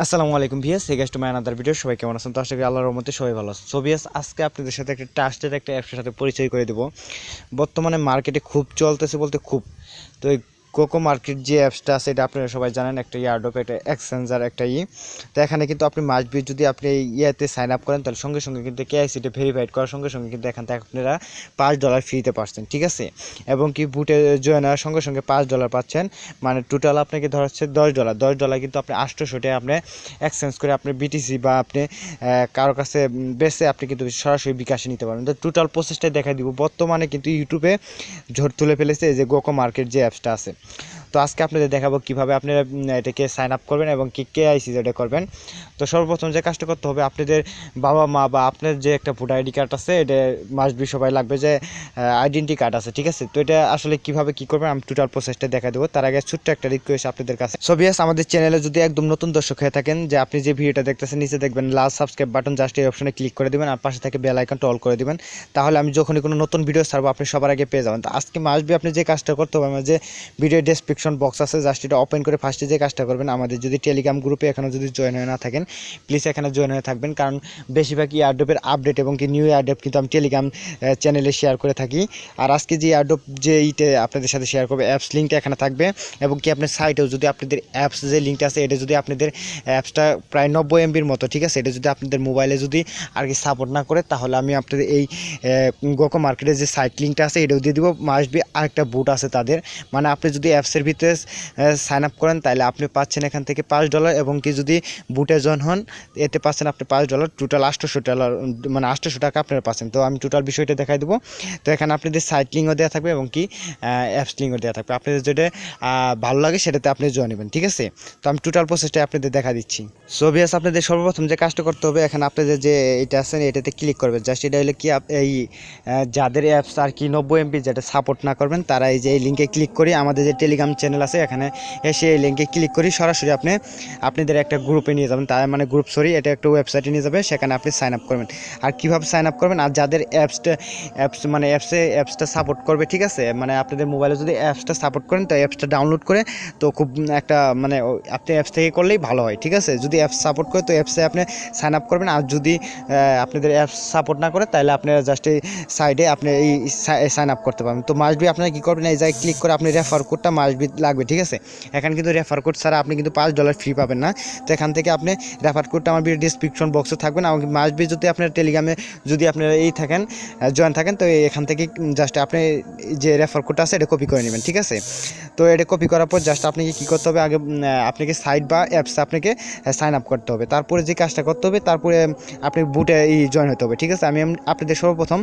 আসসালামু আলাইকুম ভিএস, এই guys to my another video. সবাই কেমন আছেন? তো আশা করি আল্লাহর রহমতে সবাই ভালো আছে। সো ভিএস, আজকে আপনাদের সাথে একটা ট্রাস্টেড একটা অ্যাপসের সাথে পরিচয় করে দেব। বর্তমানে মার্কেটে খুব চলতেছে বলতে খুব। তো এই কোকো মার্কেট যে অ্যাপসটা আছে এটা আপনারা সবাই জানেন, একটা ইয়ারড্রপ, একটা এক্সচেঞ্জার, একটা তো এখানে কিন্তু আপনি মাস্ট বি যদি আপনি এই ইয়েতে সাইন আপ করেন তাহলে সঙ্গে সঙ্গে কিন্তু কেআইসিটা ভেরিফাইড করার সঙ্গে সঙ্গে কিন্তু এখান থেকে আপনারা $5 ফ্রিতে পাচ্ছেন, ঠিক আছে। এবং কি বুটে জয়েন হওয়ার সঙ্গে সঙ্গে $5 পাচ্ছেন, মানে টোটাল আপনাকে ধরা হচ্ছে $10 কিন্তু আপনি 800 টাকা আপনি এক্সচেঞ্জ করে আপনি বিটিসি বা আপনি কারো কাছে বেচে আপনি কিন্তু সরাসরি বিকাশে নিতে পারবেন। তো টোটাল প্রসেসটাই দেখা দিব। বর্তমানে কিন্তু ইউটিউবে ঝড় তুলে ফেলেছে এই যে কোকো মার্কেট যে অ্যাপসটা আছে। তো আজকে আপনাদের দেখাবো কিভাবে আপনারা এটাকে সাইন আপ করবেন এবং কি কেআইসি যেটা করবেন। তো সর্বপ্রথম যে কাজটা করতে হবে, আপনাদের বাবা মা বা আপনার যে একটা ভোটার আইডি কার্ড আছে, এটা মাস্ট বি সবাই লাগবে, যে আইডেন্টি কার্ড আছে, ঠিক আছে। তো এটা আসলে কিভাবে কি করবেন আমি টোটাল প্রসেসটা দেখা দেবো। তার আগে ছোট্ট একটা রিকোয়েস্ট আপনাদের কাছে। সো ভিউয়ার্স, আমাদের চ্যানেলে যদি একদম নতুন দর্শক হয়ে থাকেন, যে আপনি যে ভিডিওটা দেখতেছেন নিচে দেখবেন লাল সাবস্ক্রাইব বাটন, জাস্ট এই অপশনে ক্লিক করে দিবেন আর পাশে থেকে বেল আইকনটা অল করে দিবেন। তাহলে আমি যখনই কোনো নতুন ভিডিও ছাড়বো আপনি সবার আগে পেয়ে যাবেন। তো আজকে মাস্ট বি আপনি যে কাজটা করতে হবে, আমার যে ভিডিও ডেসক্রিপশন বক্স আছে, জাস্ট এটা ওপেন করে ফার্স্টে যে কাজটা করবেন, আমাদের যদি টেলিগ্রাম গ্রুপে এখনও যদি জয়েন হয়ে না থাকেন প্লিজ এখানে জয়েন হয়ে থাকবেন, কারণ বেশিরভাগ ইয়ারড্রপের আপডেট এবং কি নিউ ইয়ারড্রপ কিন্তু আমি টেলিগ্রাম চ্যানেলে শেয়ার করে থাকি। আর আজকে যে ইয়ারড্রপ যে ইতে আপনাদের সাথে শেয়ার করবে, অ্যাপস লিঙ্কটা এখানে থাকবে। এবং কি আপনার সাইটেও যদি আপনাদের অ্যাপস যে লিঙ্কটা আছে, এটা যদি আপনাদের অ্যাপসটা প্রায় 90 MBর মতো, ঠিক আছে, এটা যদি আপনাদের মোবাইলে যদি আর কি সাপোর্ট না করে, তাহলে আমি আপনাদের এই গোকো মার্কেটের যে সাইট লিঙ্কটা আছে এটাও দিয়ে দিব। মাস্ট বি আরেকটা বুট আছে তাদের, মানে আপনি যদি অ্যাপসের ভিতরে সাইন আপ করেন তাহলে আপনি পাচ্ছেন এখান থেকে $5, এবং কি যদি বুটে জয়েন হন এতে পাচ্ছেন আপনি $5, টোটাল $800, মানে 800 টাকা আপনারা পাচ্ছেন। তো আমি টোটাল বিষয়টা দেখাই দেবো। তো এখানে আপনাদের সাইট লিঙ্কও দেওয়া থাকবে এবং কি অ্যাপস লিঙ্কও দেওয়া থাকবে, আপনাদের যেটা ভালো লাগে সেটাতে আপনি জয়েন নেবেন, ঠিক আছে। তো আমি টোটাল প্রসেসটা আপনাদের দেখা দিচ্ছি। সো ভিউয়ার্স, আপনাদের সর্বপ্রথম যে কাজটা করতে হবে, এখানে আপনাদের যে এটা আছে এটাতে ক্লিক করবেন। জাস্ট এটা হলো কি এই যাদের অ্যাপস আর কি 90 MB যেটা সাপোর্ট না করবেন তারা এই যে এই লিঙ্কে ক্লিক করি, আমাদের যে টেলিগ্রাম চ্যানেল আছে এখানে এসে এই লিঙ্কে ক্লিক করি সরাসরি আপনাদের একটা গ্রুপে নিয়ে যাবেন, তার মানে গ্রুপ এটা একটা ওয়েবসাইটে নিয়ে যাবে, সেখানে আপনি সাইন আপ করবেন। আর কীভাবে সাইন আপ করবেন, আর যাদের অ্যাপসটা সাপোর্ট করবে, ঠিক আছে, মানে আপনাদের মোবাইলে যদি অ্যাপসটা সাপোর্ট করেন তো অ্যাপসটা ডাউনলোড করে তো খুব একটা মানে আপনি অ্যাপস থেকে করলেই ভালো হয়, ঠিক আছে। যদি অ্যাপস সাপোর্ট করে তো অ্যাপসে আপনি সাইন আপ করবেন, আর যদি আপনাদের অ্যাপস সাপোর্ট না করে তাহলে আপনারা জাস্ট এই সাইডে আপনি এই সাইন আপ করতে পারবেন। তো মাস্ট বি আপনারা কী করবেন, এই জায়গায় ক্লিক করে আপনি রেফার কোডটা মাস্ট বি লাগবে, ঠিক আছে। এখানে কিন্তু রেফার কোড ছাড়া আপনি কিন্তু $5 ফ্রি পাবেন না। তো এখান থেকে আপনি রেফার কোডটা আমার ভিডিও ডিসক্রিপশন বক্সে থাকবেন, এবং মাস্ট বি যদি আপনার টেলিগ্রামে যদি আপনারা এই থাকেন জয়েন থাকেন তো এখান থেকে জাস্ট আপনি যে রেফার কোডটা আছে এটা কপি করে নেবেন, ঠিক আছে। তো এটা কপি করার পর জাস্ট আপনাকে কী করতে হবে, আগে আপনাকে সাইট বা অ্যাপসে আপনাকে সাইন আপ করতে হবে, তারপরে যে কাজটা করতে হবে তারপরে আপনি বুটে জয়েন হতে হবে, ঠিক আছে। আমি আপনাদের সর্বপ্রথম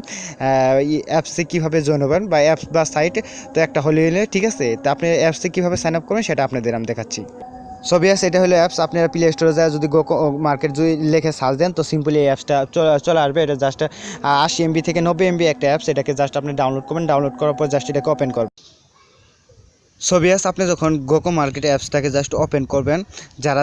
অ্যাপসে কীভাবে জয়েন হবেন বা অ্যাপস বা সাইট তো একটা হলে, ঠিক আছে। তো আপনি অ্যাপসে কীভাবে সাইন আপ করবেন সেটা আপনাদের আমি দেখাচ্ছি। সো ভিউয়ার্স, এটা হলো অ্যাপস। আপনারা প্লে স্টোরে যায় যদি গোকো মার্কেট যদি লিখে সার্চ দেন তো সিম্পলি এই অ্যাপসটা চলে আসবে। এটা জাস্ট 80 MB থেকে 90 MB একটা অ্যাপস, এটাকে জাস্ট আপনি ডাউনলোড করবেন। ডাউনলোড করার পর জাস্ট এটাকে ওপেন করবেন। সো ভিউয়ার্স, আপনি যখন গোকো মার্কেট অ্যাপসটাকে জাস্ট ওপেন করবেন, যারা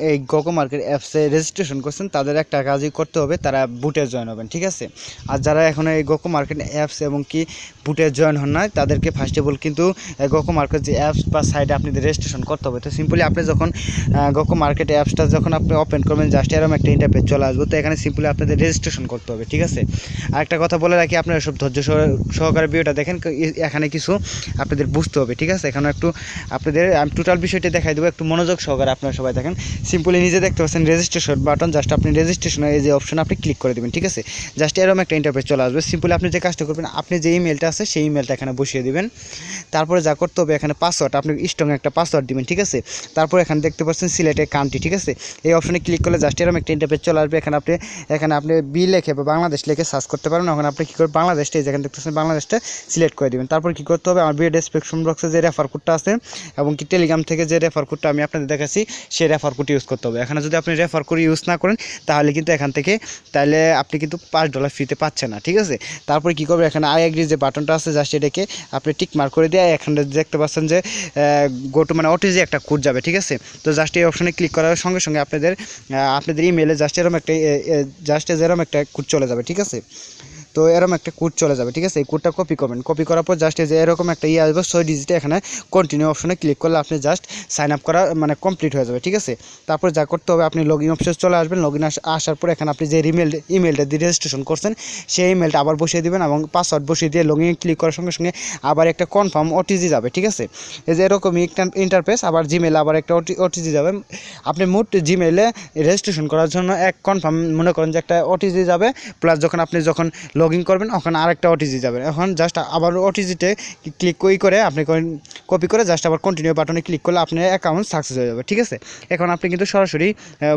এই গোকো মার্কেট অ্যাপসে রেজিস্ট্রেশন করছেন তাদের একটা কাজই করতে হবে, তারা বুটে জয়েন হবেন, ঠিক আছে। আর যারা এখন এই গোকো মার্কেট অ্যাপস এবং কি বুটে জয়েন হন না তাদেরকে ফার্স্ট অফ অল কিন্তু গোকো মার্কেট যে অ্যাপস বা সাইটে আপনাদের রেজিস্ট্রেশন করতে হবে। তো সিম্পলি আপনি যখন গোকো মার্কেট অ্যাপসটা যখন আপনি ওপেন করবেন জাস্ট এরকম একটা ইন্টারফেস চলে আসবে। তো এখানে সিম্পলি আপনাদের রেজিস্ট্রেশন করতে হবে, ঠিক আছে। আর একটা কথা বলে রাখি, আপনারা সব ধৈর্য সহকারে ভিডিওটা দেখেন, এখানে কিছু আপনাদের বুঝতে হবে, ঠিক আছে। একটু আপনাদের আমি টোটাল বিষয়টা দেখাই দেবো, একটু মনোযোগ সহকারে আপনারা সবাই দেখেন। সিম্পলি নিজে দেখতে পাচ্ছেন রেজিস্ট্রেশন বাটন, জাস্ট আপনি রেজিস্ট্রেশনের এই যে অপশন আপনি ক্লিক করে দেবেন, ঠিক আছে। জাস্ট এরকম একটা ইন্টারফেস চলে আসবে। সিম্পলি আপনি যে কাজটা করবেন, আপনি যে ইমেলটা আছে সেই ইমেলটা এখানে বসিয়ে দেবেন। তারপরে যা করতে হবে, এখানে পাসওয়ার্ড আপনি স্ট্রং একটা পাসওয়ার্ড দিবেন, ঠিক আছে। তারপর এখানে দেখতে পাচ্ছেন সিলেক্টেড কান্ট্রি, ঠিক আছে। এই অপশনে ক্লিক করলে জাস্ট এরকম একটা ইন্টারফেস চলে আসবে। এখানে আপনি বি লেখে বা বাংলাদেশ লিখে সার্চ করতে পারবেন। এখন আপনি কী করবেন, বাংলাদেশটা যেখানে দেখতেছেন বাংলাদেশটা সিলেক্ট করে দেবেন। তারপর কী করতে হবে, আমার ভিডিও ডেসক্রিপশন বক্সে যে রেফার কোডটা আছে এবং কি টেলিগ্রাম থেকে যে রেফার কোডটা আমি আপনাদের দেখাচ্ছি সেই রেফার কোড ইউজ করতে হবে। এখানে যদি আপনি রেফার কোড ইউজ না করেন তাহলে কিন্তু তাহলে আপনি কিন্তু $5 ফ্রিতে পাচ্ছেন না, ঠিক আছে। তারপরে কী করবেন, এখানে আই এগ্রি যে বাটনটা আছে জাস্ট এটাকে আপনি টিক মার্ক করে দিয়ে এখানে দেখতে পাচ্ছেন যে গো টু মানে ওটিজি একটা কোড যাবে, ঠিক আছে। তো জাস্ট এই অপশনে ক্লিক করার সঙ্গে সঙ্গে আপনাদের ইমেলে জাস্ট এরকম একটা কোড চলে যাবে, ঠিক আছে। তো এরকম একটা কোড চলে যাবে, ঠিক আছে। এই কোডটা কপি করবেন, কপি করার পর জাস্ট এই যে এরকম একটা আসবে 6 ডিজিটে, এখানে কন্টিনিউ অপশনে ক্লিক করলে আপনি জাস্ট সাইন আপ করা মানে কমপ্লিট হয়ে যাবে, ঠিক আছে। তারপর যা করতে হবে, আপনি লগ ইন অপশনে চলে আসবেন। লগ ইন আসার পর এখানে আপনি যে ইমেলটা দিয়ে রেজিস্ট্রেশন করছেন সেই ইমেলটা আবার বসিয়ে দেবেন এবং পাসওয়ার্ড বসিয়ে দিয়ে লগ ইন ক্লিক করার সঙ্গে সঙ্গে আবার একটা কনফার্ম ওটিপি যাবে, ঠিক আছে। এই যে এরকমই একটা ইন্টারফেস, আবার জিমেলে আবার একটা ওটিপি যাবে। আপনি মোট জিমেলে রেজিস্ট্রেশন করার জন্য এক কনফার্ম মনে করেন যে একটা ওটিপি যাবে, প্লাস আপনি যখন লগ ইন করবেন ওখানে আরেকটা ওটিপি যাবে। এখন জাস্ট আবার ওটিপিতে ক্লিক করে আপনি কপি করে জাস্ট আবার কন্টিনিউ বাটনে ক্লিক করলে আপনার অ্যাকাউন্ট সাকসেস হয়ে যাবে, ঠিক আছে। এখন আপনি কিন্তু সরাসরি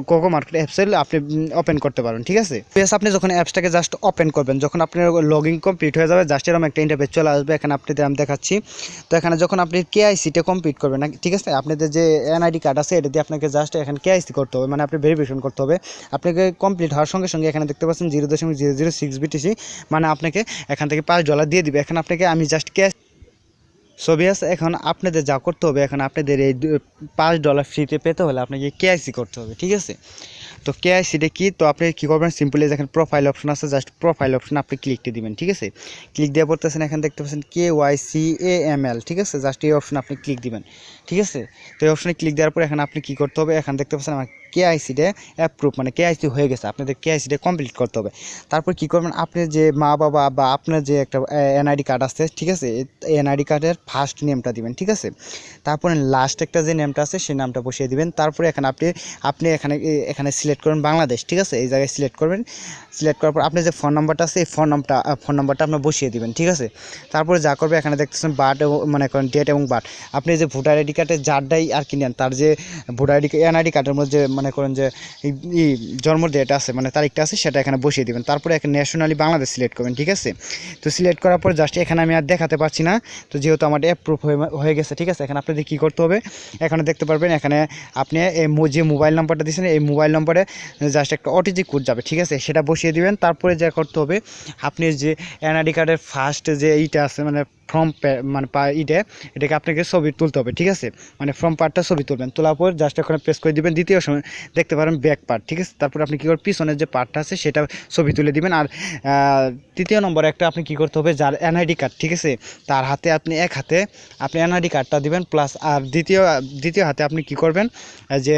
কোকো মার্কেট অ্যাপসে আপনি ওপেন করতে পারেন, ঠিক আছে। প্লাস আপনি যখন অ্যাপসটাকে জাস্ট ওপেন করবেন, যখন আপনার লগ ইন কমপ্লিট হয়ে যাবে, জাস্ট এরকম একটা ইন্টারফেস চলে আসবে। এখানে আপনাদের আমি দেখাচ্ছি। তো এখানে যখন আপনি কেআইসিটা কমপ্লিট করবেন না, ঠিক আছে, আপনাদের যে এনআইডি কার্ড আছে এটা দিয়ে আপনাকে জাস্ট এখানে কেআইসি করতে হবে, মানে আপনি ভেরিফিকেশন করতে হবে। আপনাকে কমপ্লিট হওয়ার সঙ্গে সঙ্গে এখানে দেখতে পাচ্ছেন 0.006 বিটিসি, মানে আপনাকে এখান থেকে $5 দিয়ে দিবে। এখন আপনাকে আমি জাস্ট ক্যাশ ছবি আছে। এখন আপনাদের যা করতে হবে, এখন আপনাদের এই $5 ফ্রিতে পেতে হলে আপনাকে কেআইসি করতে হবে, ঠিক আছে। তো কেআইসিটা কি, তো আপনি কী করবেন, সিম্পলি দেখেন প্রোফাইল অপশন আছে, জাস্ট প্রোফাইল অপশন আপনি ক্লিকটি দিবেন, ঠিক আছে। ক্লিক দিয়ে পড়তেছেন, এখানে দেখতে পাচ্ছেন KYCAML, ঠিক আছে। জাস্ট এই অপশন আপনি ক্লিক দিবেন, ঠিক আছে। তো এই অপশনে ক্লিক দেওয়ার পর এখানে আপনি কী করতে হবে, এখানে দেখতে পাচ্ছেন আমার কেআইসিটা অ্যাপ্রুভ, মানে কেআইসি হয়ে গেছে, আপনাদের কেআইসিটা কমপ্লিট করতে হবে। তারপর কী করবেন, আপনি যে মা বাবা বা আপনার যে একটা এনআইডি কার্ড আছে, ঠিক আছে, এই এনআইডি কার্ডের ফার্স্ট নেমটা দিবেন, ঠিক আছে। তারপরে লাস্ট একটা যে নেমটা আছে সেই নামটা বসিয়ে দিবেন। তারপরে এখানে আপনি এখানে সিলেক্ট করবেন বাংলাদেশ, ঠিক আছে। এই জায়গায় সিলেক্ট করবেন। সিলেক্ট করার পর আপনি যে ফোন নাম্বারটা আছে এই ফোন নাম্বারটা আপনি বসিয়ে দিবেন, ঠিক আছে। তারপরে যা করবে, এখানে দেখতেছেন বার্থ মানে করেন ডেট এবং বার্থ, আপনি যে ভোটার আইডি কার্ডের যারটাই আর কি নেন, তার যে ভোটার এনআইডি কার্ডের মধ্যে মনে করেন যে জন্ম ডেট আছে, মানে তারিখটা আছে, সেটা এখানে বসিয়ে দিবেন। তারপরে এখানে ন্যাশনালি বাংলাদেশ সিলেক্ট করবেন, ঠিক আছে। তো সিলেক্ট করার পর জাস্ট এখানে আমি আর দেখাতে পারছি না, তো যেহেতু আমার অ্যাপ্রুভ হয়ে গেছে, ঠিক আছে। এখানে আপনাদের কী করতে হবে, এখানে দেখতে পারবেন এখানে আপনি যে মোবাইল নাম্বারটা দিয়েছেন এই মোবাইল নম্বরে জাস্ট একটা ওটিপি কোড যাবে, ঠিক আছে, সেটা বসিয়ে দিবেন। তারপরে যা করতে হবে, আপনি যে এনআইডি কার্ডের ফার্স্ট যে এইটা আছে মানে ফর্ম মানে এটাকে আপনাকে ছবি তুলতে হবে, ঠিক আছে, মানে ফর্ম পার্টটা ছবি তুলবেন। তোলার পর জাস্ট ওখানে প্রেস করে দিবেন। দ্বিতীয় সময় দেখতে পারেন ব্যাক পার্ট, ঠিক আছে। তারপর আপনি কী করবেন, পিছনের যে পার্টটা আছে সেটা ছবি তুলে দিবেন। আর তৃতীয় নম্বরে একটা আপনি কী করতে হবে, যার এনআইডি কার্ড, ঠিক আছে, তার হাতে আপনি এক হাতে আপনি এনআইডি কার্ডটা দিবেন, প্লাস আর দ্বিতীয় হাতে আপনি কী করবেন, যে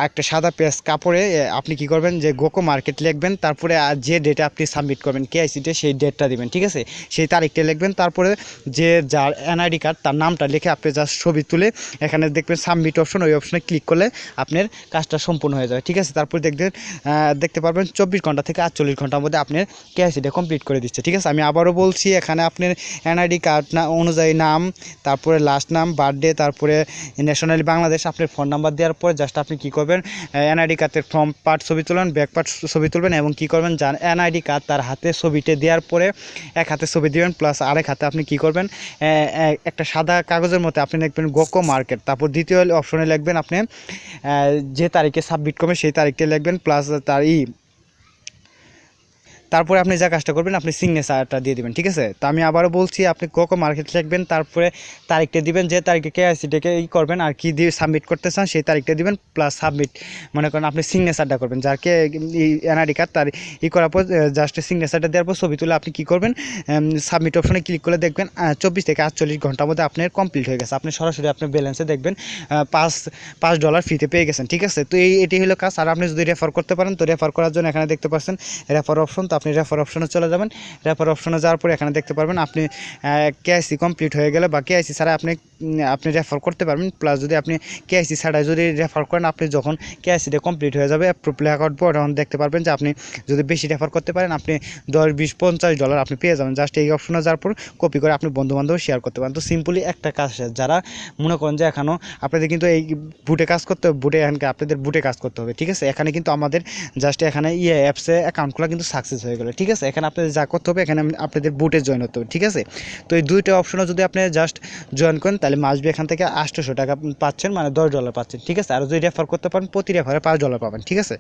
একটা সাদা পেজ কাপড়ে আপনি কী করবেন, যে গোকো মার্কেট লিখবেন। তারপরে যে ডেটে আপনি সাবমিট করবেন কেআইসিতে সেই ডেটটা দিবেন, ঠিক আছে, সেই তারিখটা লিখবেন। তারপরে যে যার এনআইডি কার্ড তার নামটা লিখে আপনি জাস্ট ছবি তুলে এখানে দেখবেন সাবমিট অপশন, ওই অপশনে ক্লিক করলে আপনার কাজটা সম্পূর্ণ হয়ে যাবে, ঠিক আছে। তারপরে দেখতে পারবেন 24 ঘন্টা থেকে 48 ঘন্টার মধ্যে আপনার কেআইসিটা কমপ্লিট করে দিচ্ছে, ঠিক আছে। আমি আবারও বলছি, এখানে আপনার এনআইডি কার্ড অনুযায়ী নাম, তারপরে লাস্ট নাম, বার্থডে, তারপরে ন্যাশনালি বাংলাদেশ, আপনার ফোন নাম্বার দেওয়ার পরে জাস্ট আপনি কী করবেন, এনআইডি কার্ডের ফ্রন্ট পার্ট ছবি তুলবেন, ব্যাক পার্ট ছবি তুলবেন এবং কী করবেন, যার এনআইডি কার্ড তার হাতে ছবিটা দেওয়ার পরে এক হাতে ছবি দিবেন, প্লাস আরেক হাতে আপনি কী করবেন, একটা সাদা কাগজের মধ্যে আপনি লিখবেন গোকো মার্কেট। তারপর দ্বিতীয় অপশনে লিখবেন আপনি যে তারিখে সাবমিট করবেন সেই তারিখটা লিখবেন, প্লাস তারপরে আপনি যা কাজটা করবেন, আপনি সিগনেচারটা দিয়ে দিবেন, ঠিক আছে। তো আমি আবারও বলছি, আপনি কোকো মার্কেট লিখবেন, তারপরে তারিখটা দিবেন, যে তারিখে কেআইসিটাকে করবেন আর কি দিয়ে সাবমিট করতে চান সেই তারিখটা দিবেন, প্লাস সাবমিট মনে করেন আপনি সিগনেচারটা করবেন, যাকে এনআইডি কার্ড তার করার পর জাস্ট সিগনেচারটা দেওয়ার পর ছবি তুলে আপনি কী করবেন, সাবমিট অপশনে ক্লিক করে দেখবেন 24 থেকে 48 ঘন্টার মধ্যে আপনার কমপ্লিট হয়ে গেছে। আপনি সরাসরি আপনার ব্যালেন্সে দেখবেন $5 ফ্রিতে পেয়ে গেছেন, ঠিক আছে। তো এটি হলো কাজ। আর আপনি যদি রেফার করতে পারেন, তো রেফার করার জন্য এখানে দেখতে পাচ্ছেন রেফার অপশন, তো আপনি রেফার অপশনে চলে যাবেন। রেফার অপশনে যাওয়ার পরে এখানে দেখতে পারবেন আপনি কেআইসি কমপ্লিট হয়ে গেলে বা কেআইসি ছাড়া আপনি রেফার করতে পারবেন। প্লাস যদি আপনি কেআইসি ছাড়াই যদি রেফার করেন, আপনি যখন কেআইসিটা কমপ্লিট হয়ে যাবে অ্যাপ্রুভ লেখা উঠবে, তখন দেখতে পারবেন যে আপনি যদি বেশি রেফার করতে পারেন আপনি $10, $20, $50 আপনি পেয়ে যাবেন। জাস্ট এই অপশনে যাওয়ার পর কপি করে আপনি বন্ধুবান্ধব শেয়ার করতে পারেন। তো সিম্পলি একটা কাজ, যারা মনে করেন যে এখনও আপনাদের কিন্তু এই বুটে কাজ করতে হবে, আপনাদের বুটে কাজ করতে হবে, ঠিক আছে। এখানে কিন্তু আমাদের জাস্ট এখানে অ্যাপসে অ্যাকাউন্ট খোলা কিন্তু সাকসেস হয়ে গেল, ঠিক আছে। এখানে আপনাদের যা করতে হবে, এখানে আপনাদের বুটে জয়েন হতে হবে, ঠিক আছে। তো এই দুইটা অপশনও যদি আপনি জাস্ট জয়েন করেন, তাহলে মাসবি এখান থেকে $800 পাচ্ছেন, মানে $10 পাচ্ছেন, ঠিক আছে। আর যদি রেফার করতে পারেন প্রতি রেফারে $5 পাবেন, ঠিক আছে।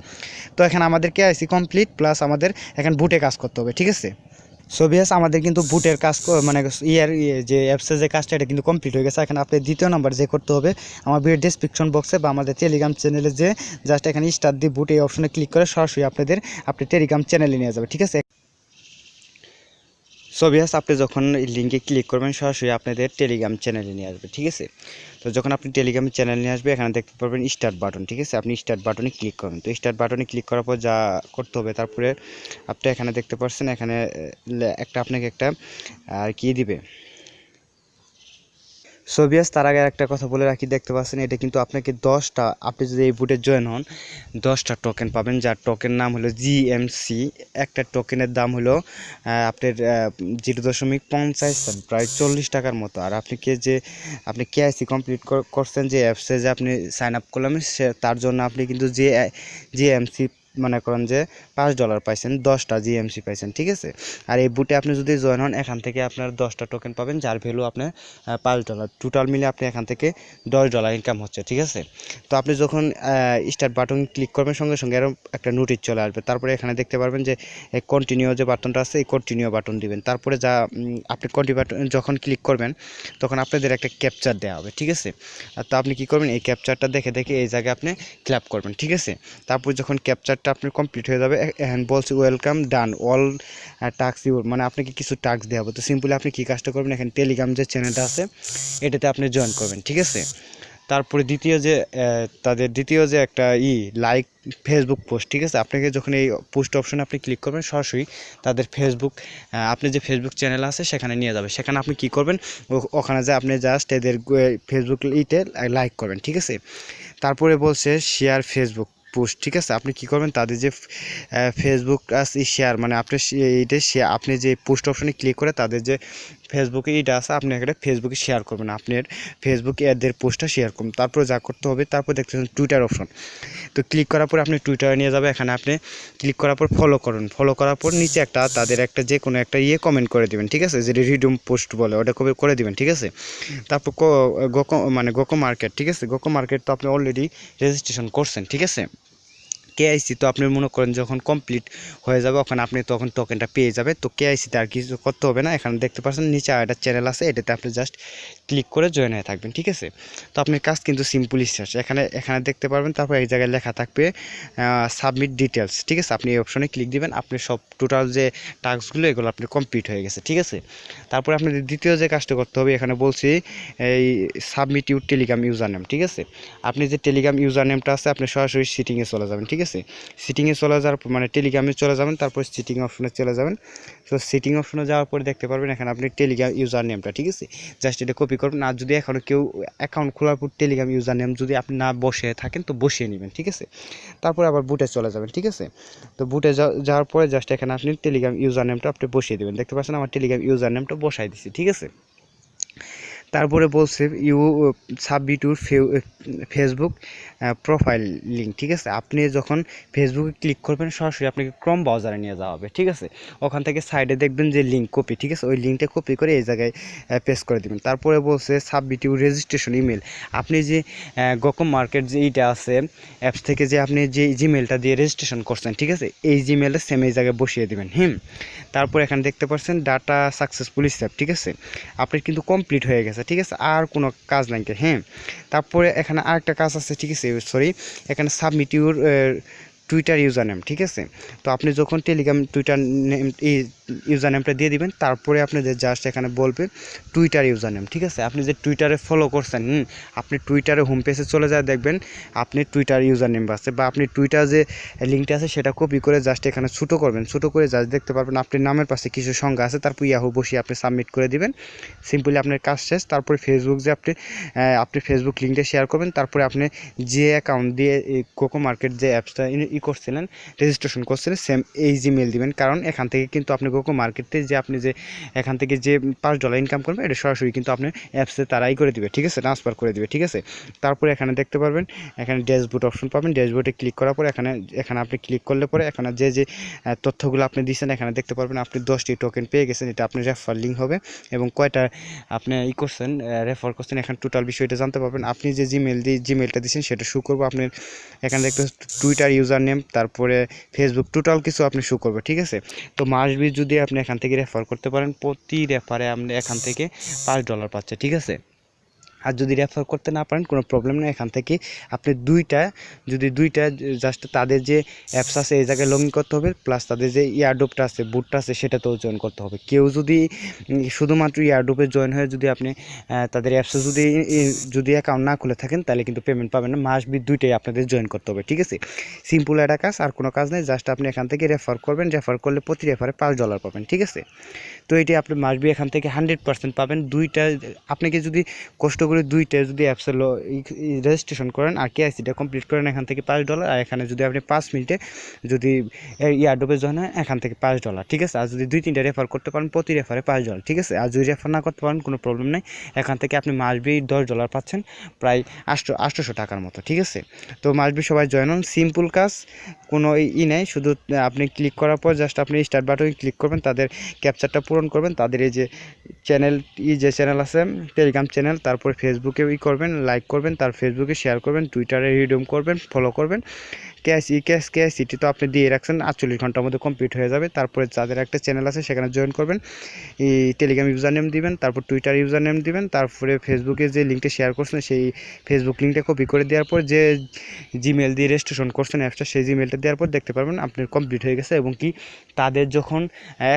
তো এখানে আমাদের কেআইসি কমপ্লিট, প্লাস আমাদের এখানে বুটে কাজ করতে হবে, ঠিক আছে। সো ভিউয়ার্স, আমাদের কিন্তু বুটের কাজ মানে যে অ্যাপসের যে কাজটা এটা কিন্তু কমপ্লিট হয়ে গেছে। এখানে আপনি দ্বিতীয় নাম্বার যে করতে হবে, আমার ভিডিও ডেসক্রিপশন বক্সে বা আমাদের টেলিগ্রাম চ্যানেলে যে জাস্ট এখানে স্টার দিয়ে বুট এই অপশনে ক্লিক করে সরাসরি আপনি টেলিগ্রাম চ্যানেলে নিয়ে যাবে, ঠিক আছে। সো ভিউয়ার্স, আপনি যখন লিঙ্কে ক্লিক করবেন সরাসরি আপনাদের টেলিগ্রাম চ্যানেলে নিয়ে আসবে, ঠিক আছে। তো যখন আপনি টেলিগ্রাম চ্যানেল নিয়ে আসবে, এখানে দেখতে পারবেন স্টার্ট বাটন, ঠিক আছে। আপনি স্টার্ট বাটনে ক্লিক করবেন। তো স্টার্ট বাটনে ক্লিক করার পর যা করতে হবে, তারপরে আপনি এখানে দেখতে পাচ্ছেন, এখানে আপনাকে একটা আর কি দিবে। সো ভিউয়ার্স, তার আগে একটা কথা বলে রাখি, দেখতে পাচ্ছেন এটা কিন্তু আপনাকে 10টা, আপনি যদি এই বুটে জয়েন হন 10টা টোকেন পাবেন, যার টোকেন নাম হলো জিএমসি। একটা টোকেনের দাম হলো আপনার 0.50 প্রায় 40 টাকার মতো। আর আপনি কেআইসি কমপ্লিট করছেন যে অ্যাপসে যে আপনি সাইন আপ করলাম, তার জন্য আপনি কিন্তু জিএমসি মনে করেন যে $5 পাইছেন, 10টা জিএমসি পাইছেন, ঠিক আছে। আর এই বুটে আপনি যদি জয়েন হন, এখান থেকে আপনার 10টা টোকেন পাবেন, যার ভ্যালু আপনার $5। টোটাল মিলে আপনি এখান থেকে $10 ইনকাম হচ্ছে, ঠিক আছে। তো আপনি যখন স্টার্ট বাটন ক্লিক করবেন, সঙ্গে সঙ্গে এরকম একটা নোটিশ চলে আসবে। তারপরে এখানে দেখতে পারবেন যে কন্টিনিউ যে বাটনটা আছে, এই কন্টিনিউ বাটন দিবেন। তারপরে আপনি কন্টিনিউ বাটন যখন ক্লিক করবেন, তখন আপনাদের একটা ক্যাপচার দেওয়া হবে, ঠিক আছে। তো আপনি কি করবেন, এই ক্যাপচারটা দেখে দেখে এই জায়গায় আপনি ক্ল্যাপ করবেন, ঠিক আছে। তারপর যখন ক্যাপচারটা আপনার কমপ্লিট হয়ে যাবে, হ্যান্ড বলছে welcome done all task your, মানে আপনাকে কিছু টাস্ক দেওয়া হবে। তো সিম্পলি আপনি কী কাজটা করবেন, এখানে টেলিগ্রাম যে চ্যানেলটা আছে এটাতে আপনি জয়েন করবেন, ঠিক আছে। তারপরে তাদের দ্বিতীয় যে একটা লাইক ফেসবুক পোস্ট, ঠিক আছে। আপনাকে যখন এই পোস্ট অপশনে আপনি ক্লিক করবেন, সরাসরি তাদের ফেসবুক, আপনি যে ফেসবুক চ্যানেল আছে সেখানে নিয়ে যাবে। সেখানে আপনি কি করবেন, ওখানে যে আপনি জাস্ট এদের ফেসবুক লাইক করবেন, ঠিক আছে। তারপরে বলছে শেয়ার ফেসবুক পোস্ট, ঠিক আছে। আপনি কি করবেন, তাদের যে ফেসবুক শেয়ার, মানে আপনি এইটা শেয়ার, আপনি যে পোস্ট অপশনে ক্লিক করে তাদের যে ফেসবুকে এইটা আছে, আপনি এখানে ফেসবুকে শেয়ার করবেন, আপনার ফেসবুকে এদের পোস্টটা শেয়ার করুন। তারপরে যা করতে হবে, তারপর দেখতেছেন টুইটার অপশন। তো ক্লিক করার পর আপনি টুইটারে নিয়ে যাবে। এখানে আপনি ক্লিক করার পর ফলো করুন। ফলো করার পর নিচে তাদের একটা যে কোনো একটা কমেন্ট করে দিবেন, ঠিক আছে, যেটা রিডিউম পোস্ট বলে, ওটা করে দিবেন, ঠিক আছে। তারপর গোকো মার্কেট, ঠিক আছে। গোকো মার্কেট তো আপনি অলরেডি রেজিস্ট্রেশন করছেন, ঠিক আছে। কেআইসি তো আপনি মনে করেন যখন কমপ্লিট হয়ে যাবে, ওখানে আপনি তখন টোকেনটা পেয়ে যাবে। তো কেআইসিতে আর কিছু করতে হবে না। এখানে দেখতে পাচ্ছেন নিচে একটা চ্যানেল আছে, এটাতে আপনি জাস্ট ক্লিক করে জয়েন হয়ে থাকবেন, ঠিক আছে। তো আপনার কাজ কিন্তু সিম্পলি শেষ। এখানে দেখতে পারবেন, তারপর এই জায়গায় লেখা থাকবে সাবমিট ডিটেলস, ঠিক আছে। আপনি এই অপশনে ক্লিক দিবেন, আপনি সব টোটাল যে টাস্কগুলো এগুলো আপনি কমপ্লিট হয়ে গেছে, ঠিক আছে। তারপরে আপনাদের দ্বিতীয় যে কাজটা করতে হবে, এখানে বলছি এই submit your Telegram user name, ঠিক আছে। আপনি যে টেলিগ্রাম ইউজার নেমটা আছে, আপনি সরাসরি সিটিংয়ে চলে যাবেন, ঠিক আছে। সিটিংয়ে চলে যাওয়ার পর, মানে টেলিগ্রামে চলে যাবেন, তারপর সিটিং অপশনে চলে যাবেন। তো সিটিং অপশনে যাওয়ার পরে দেখতে পারবেন এখানে আপনি টেলিগ্রাম ইউজার নেমটা, ঠিক আছে, জাস্ট এটা কপি করবেন। আর যদি এখনও কেউ অ্যাকাউন্ট খোলার পর টেলিগ্রাম ইউজার নেম যদি আপনি না বসে থাকেন, তো বসিয়ে নেবেন, ঠিক আছে। তারপর আবার বুটে চলে যাবেন, ঠিক আছে। তো বুটে যাওয়ার পরে জাস্ট এখানে আপনি টেলিগ্রাম ইউজার নেমটা আপনি বসিয়ে দেবেন। দেখতে পাচ্ছেন আমার টেলিগ্রাম ইউজার নেমটা বসাই দিচ্ছি, ঠিক আছে। তারপরে বলছে you submit your Facebook profile link, ঠিক আছে। আপনি যখন ফেসবুকে ক্লিক করবেন, সরাসরি আপনাকে ক্রোম ব্রাউজারে নিয়ে যাওয়া হবে, ঠিক আছে। ওখান থেকে সাইডে দেখবেন যে লিঙ্ক কপি, ঠিক আছে, ওই লিঙ্কটা কপি করে এই জায়গায় পেস্ট করে দেবেন। তারপরে বলছে সাবমিট ইউর রেজিস্ট্রেশন ইমেল। আপনি যে গোকো মার্কেট যে এইটা আছে অ্যাপস থেকে যে আপনি যে জিমেলটা দিয়ে রেজিস্ট্রেশন করছেন, ঠিক আছে, এই জিমেলটা সেম এই জায়গায় বসিয়ে দেবেন। তারপর এখানে দেখতে পাচ্ছেন ডাটা সাকসেসফুলি সেভ, ঠিক আছে। আপনার কিন্তু কমপ্লিট হয়ে গেছে, ঠিক আছে, আর কোনো কাজ নাই। তারপরে এখানে আরেকটা কাজ আছে, ঠিক আছে, সরি, এখানে submit your Twitter user name, ঠিক আছে। তো আপনি যখন টেলিগ্রাম টুইটার নেম ইউজার নেমটা দিয়ে দিবেন, তারপরে আপনাদের জাস্ট এখানে বলবে টুইটার ইউজার নেম, ঠিক আছে। আপনি যে টুইটারে ফলো করছেন, আপনি টুইটারে হোম পেজে চলে যায় দেখবেন আপনি টুইটার ইউজার নেম আছে, বা আপনি টুইটার যে লিঙ্কটা আছে সেটা কপি করে জাস্ট এখানে ছোটো করবেন। ছোটো করে জাস্ট দেখতে পারবেন আপনার নামের পাশে কিছু সংখ্যা আছে, তারপর ইয়াহু বসিয়ে আপনি সাবমিট করে দিবেন। সিম্পলি আপনার কাজ শেষ। তারপরে ফেসবুক যে আপনি ফেসবুক লিঙ্কটা শেয়ার করবেন। তারপরে আপনি যে অ্যাকাউন্ট দিয়ে কোকো মার্কেট যে অ্যাপসটা করছিলেন, রেজিস্ট্রেশন করছিলেন, সেম এই জিমেল দিবেন। কারণ এখান থেকে কিন্তু আপনি কোকো মার্কেটে যে আপনি যে এখান থেকে যে $5 ইনকাম করবেন, এটা সরাসরি কিন্তু আপনি অ্যাপসে তারাই করে দিবে, ঠিক আছে, ট্রান্সফার করে দিবে, ঠিক আছে। তারপরে এখানে দেখতে পারবেন এখানে ড্যাশবোর্ড অপশন পাবেন। ড্যাশবোর্ডে ক্লিক করার পরে এখানে আপনি ক্লিক করলে পরে এখানে যে তথ্যগুলো আপনি দিয়েছেন এখানে দেখতে পারবেন আপনি 10টি টোকেন পেয়ে গেছেন। এটা আপনার রেফার লিঙ্ক হবে এবং কয়টা আপনি করছেন, রেফার করছেন, এখানে টোটাল বিষয়টা জানতে পারবেন। আপনি যে জিমেলটা দিয়েছেন সেটা শো করবো আপনার এখানে দেখতে টুইটার ইউজার নেম, তারপরে ফেসবুক, টোটাল কিছু আপনি শো করবে, ঠিক আছে। তো মাসবি যদি আপনি এখান থেকে রেফার করতে পারেন, প্রতি রেফারে আপনি এখান থেকে $5 পাচ্ছে, ঠিক আছে। আর যদি রেফার করতে না পারেন কোনো প্রবলেম নেই, এখান থেকে আপনি দুইটা জাস্ট তাদের যে অ্যাপস আছে এই জায়গায় লগ ইন করতে হবে, প্লাস তাদের যে ইয়ারড্রপটা আছে বুটটা আছে সেটাতেও জয়েন করতে হবে। কেউ যদি শুধুমাত্র ইয়ারড্রপে জয়েন হয়ে যদি আপনি তাদের অ্যাপসে যদি অ্যাকাউন্ট না খুলে থাকেন তাহলে কিন্তু পেমেন্ট পাবেন না। মাস্ট বি দুইটাই আপনাদের জয়েন করতে হবে, ঠিক আছে। সিম্পল একটা কাজ, আর কোনো কাজ নেই, জাস্ট আপনি এখান থেকে রেফার করবেন, রেফার করলে প্রতি রেফারে $5 পাবেন, ঠিক আছে। তো এটি আপনি মাস্ট বি এখান থেকে 100% পাবেন। আপনাকে যদি কষ্ট করে দুইটা যদি অ্যাপসে রেজিস্ট্রেশন করেন আর কেআইসিটা কমপ্লিট করেন, এখান থেকে $5। আর এখানে যদি আপনি 5 মিনিটে যদি ইয়ারড্রপে জয়েন হয় এখান থেকে $5, ঠিক আছে। আর যদি 2-3টা রেফার করতে পারেন প্রতি রেফারে $5, ঠিক আছে। আর যদি রেফার না করতে পারেন কোনো প্রবলেম নেই, এখান থেকে আপনি মাস্ট বি $10 পাচ্ছেন, প্রায় 800 টাকার মতো, ঠিক আছে। তো মাস্ট বি সবাই জয়েন হন, সিম্পল কাজ, কোনো নেই। শুধু আপনি ক্লিক করার পর জাস্ট আপনি স্টার্ট বাটনে ক্লিক করবেন, তাদের ক্যাপচারটা পূরণ করবেন, তাদের এই যে চ্যানেল আছে টেলিগ্রাম চ্যানেল, তারপর ফেসবুকে করবেন, লাইক করবেন, তার ফেসবুকে শেয়ার করবেন, টুইটারে রিডিম করবেন, ফলো করবেন। কেআইসিটি তো আপনি দিয়ে রাখছেন, 48 ঘন্টার মধ্যে কমপ্লিট হয়ে যাবে। তারপরে যাদের একটা চ্যানেল আছে সেখানে জয়েন করবেন, এই টেলিগ্রাম ইউজার নেম দিবেন, তারপর টুইটার ইউজার নেম দিবেন, তারপরে ফেসবুকে যে লিঙ্কটা শেয়ার করছেন সেই ফেসবুক লিঙ্কটা কপি করে দেওয়ার পর যে জিমেল দিয়ে রেজিস্ট্রেশন করছেন অ্যাপসটা সেই জিমেলটা দেওয়ার পর দেখতে পারবেন আপনার কমপ্লিট হয়ে গেছে। এবং কি তাদের যখন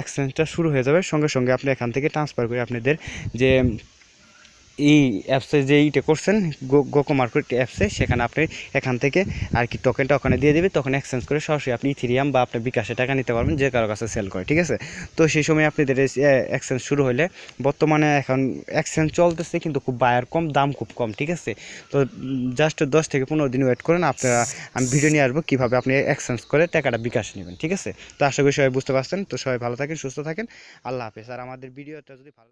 এক্সচেঞ্জটা শুরু হয়ে যাবে সঙ্গে সঙ্গে আপনি এখান থেকে ট্রান্সফার করে আপনাদের যে এই অ্যাপসে যে এইটা করছেন গোকো মার্কেট অ্যাপসে, সেখানে আপনি এখান থেকে আর কি টোকেনটা ওখানে দিয়ে দেবে, তখন এক্সচেঞ্জ করে সরাসরি আপনি ইথেরিয়াম বা আপনার বিকাশে টাকা নিতে পারবেন যে কারো কাছে সেল করে, ঠিক আছে। তো সেই সময় আপনাদের এক্সচেঞ্জ শুরু হলে, বর্তমানে এখন এক্সচেঞ্জ চলতেছে কিন্তু খুব বায়ার কম, দাম খুব কম, ঠিক আছে। তো জাস্ট 10 থেকে 15 দিন ওয়েট করেন, আপনারা আমি ভিডিও নিয়ে আসবো কীভাবে আপনি এক্সচেঞ্জ করে টাকাটা বিকাশে নেবেন, ঠিক আছে। তো আশা করি সবাই বুঝতে পারছেন। তো সবাই ভালো থাকেন, সুস্থ থাকেন, আল্লাহ হাফেজ। আর আমাদের ভিডিওটা যদি ভালো